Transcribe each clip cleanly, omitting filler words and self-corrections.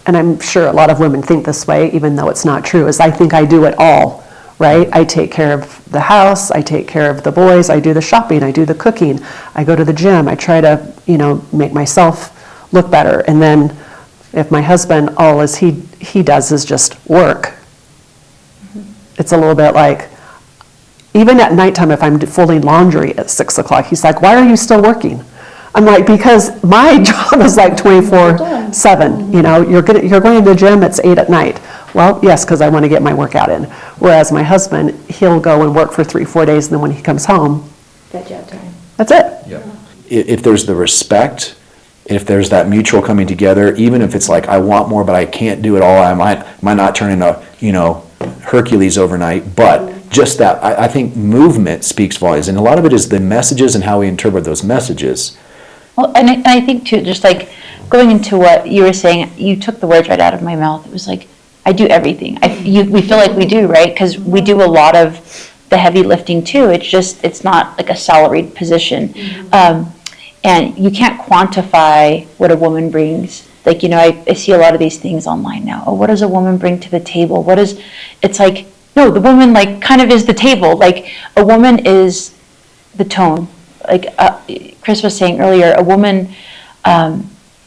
and I'm sure a lot of women think this way, even though it's not true, is I think I do it all, right? I take care of the house, I take care of the boys, I do the shopping, I do the cooking, I go to the gym, I try to, make myself look better. And then if my husband, all he does is just work, it's a little bit like, even at nighttime, if I'm folding laundry at 6 o'clock, he's like, why are you still working? I'm like, because my job is like 24/7. You're going to the gym, it's 8 at night. Well, yes, because I want to get my workout in. Whereas my husband, he'll go and work for 3-4 days, and then when he comes home, that's your time. That's it. Yeah. If there's the respect, if there's that mutual coming together, even if it's like, I want more, but I can't do it all, I might not turn into, Hercules overnight, but just that, I think movement speaks volumes, and a lot of it is the messages and how we interpret those messages. Well, and I think too, just like going into what you were saying, you took the words right out of my mouth. It was like, I do everything. We feel like we do, right? Because we do a lot of the heavy lifting too. It's not like a salaried position. And you can't quantify what a woman brings. Like, I see a lot of these things online now. Oh, what does a woman bring to the table? It's like, no, the woman like kind of is the table. Like a woman is the tone. Like Chris was saying earlier, a woman,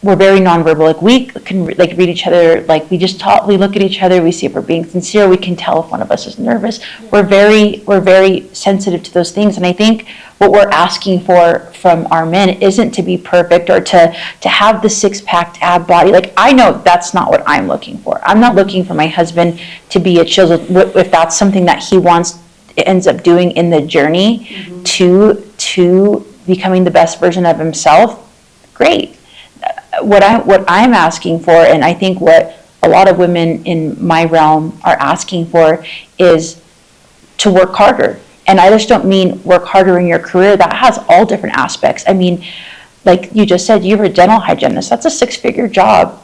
we're very nonverbal. Like we can read each other. Like we just talk. We look at each other. We see if we're being sincere. We can tell if one of us is nervous. We're very sensitive to those things. And I think what we're asking for from our men isn't to be perfect or to have the six-packed ab body. Like I know that's not what I'm looking for. I'm not looking for my husband to be a chill. If that's something that he wants, ends up doing in the journey to becoming the best version of himself, great. What I'm asking for, and I think what a lot of women in my realm are asking for, is to work harder. And I just don't mean work harder in your career. That has all different aspects. I mean, like you just said, you're a dental hygienist. That's a 6-figure job.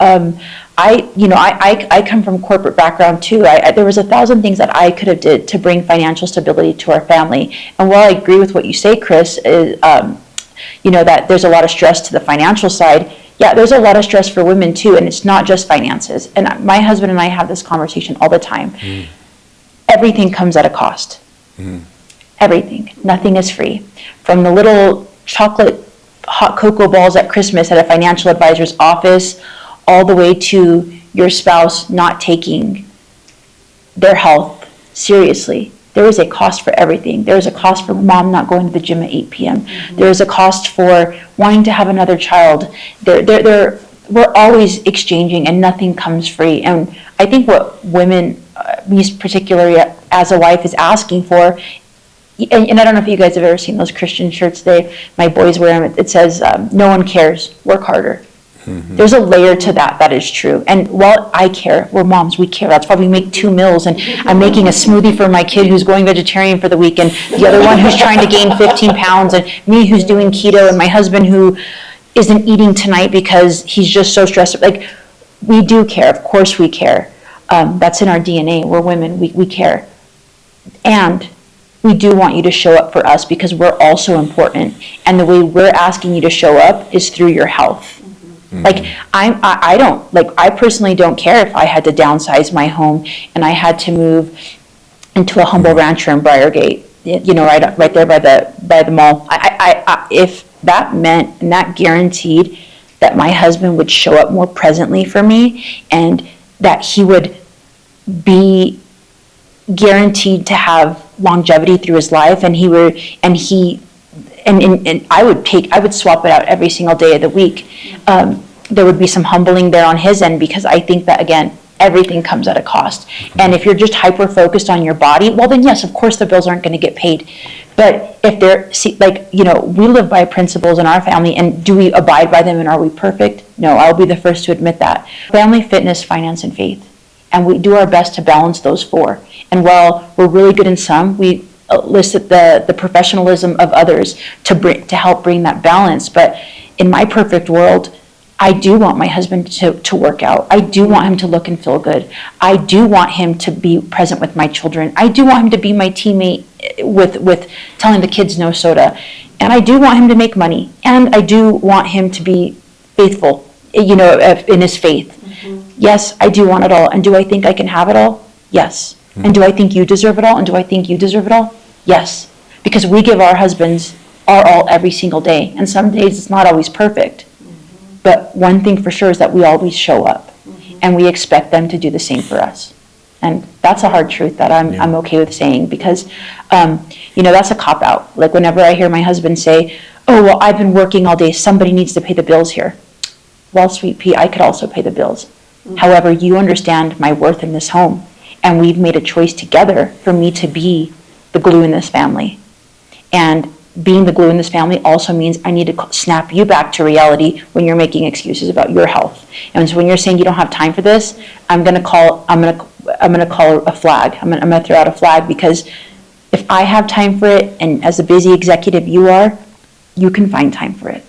I come from corporate background too. There was 1,000 things that I could have did to bring financial stability to our family. And while I agree with what you say, Chris, is that there's a lot of stress to the financial side. Yeah, there's a lot of stress for women too, and it's not just finances. And my husband and I have this conversation all the time. Everything comes at a cost. Everything. Nothing is free. From the little chocolate hot cocoa balls at Christmas at a financial advisor's office, all the way to your spouse not taking their health seriously. There is a cost for everything. There is a cost for mom not going to the gym at 8 p.m. There is a cost for wanting to have another child. We're always exchanging, and nothing comes free. And I think what women, me particularly as a wife, is asking for, and I don't know if you guys have ever seen those Christian shirts my boys wear them. It says, no one cares, work harder. There's a layer to that is true. And while I care, we're moms, we care. That's why we make 2 meals, and I'm making a smoothie for my kid who's going vegetarian for the week, and the other one who's trying to gain 15 pounds, and me who's doing keto, and my husband who isn't eating tonight because he's just so stressed. Like, we do care. Of course we care. That's in our DNA. We're women. We care. And we do want you to show up for us because we're also important. And the way we're asking you to show up is through your health. Like I personally don't care if I had to downsize my home and I had to move into a humble rancher in Briargate, right there by the mall. If that meant and that guaranteed that my husband would show up more presently for me and that he would be guaranteed to have longevity through his life, and I would swap it out every single day of the week. There would be some humbling there on his end, because I think that, again, everything comes at a cost. And if you're just hyper focused on your body, well then yes, of course the bills aren't going to get paid. But if we live by principles in our family, and do we abide by them, and are we perfect? No, I'll be the first to admit that. Family, fitness, finance, and faith. And we do our best to balance those 4. And while we're really good in some, we elicit the professionalism of others to help bring that balance. But in my perfect world, I do want my husband to work out. I do want him to look and feel good. I do want him to be present with my children. I do want him to be my teammate with telling the kids no soda. And I do want him to make money. And I do want him to be faithful, in his faith. Yes, I do want it all. And do I think I can have it all? Yes. And do I think you deserve it all? And do I think you deserve it all? Yes. Because we give our husbands our all every single day. And some days it's not always perfect. But one thing for sure is that we always show up. And we expect them to do the same for us. And that's a hard truth that I'm okay with saying, because, that's a cop-out. Like whenever I hear my husband say, oh, well, I've been working all day, somebody needs to pay the bills here. Well, sweet pea, I could also pay the bills. However, you understand my worth in this home. And we've made a choice together for me to be the glue in this family. And being the glue in this family also means I need to snap you back to reality when you're making excuses about your health. And so when you're saying you don't have time for this, I'm gonna call a flag. I'm gonna throw out a flag, because if I have time for it, and as a busy executive you are, you can find time for it.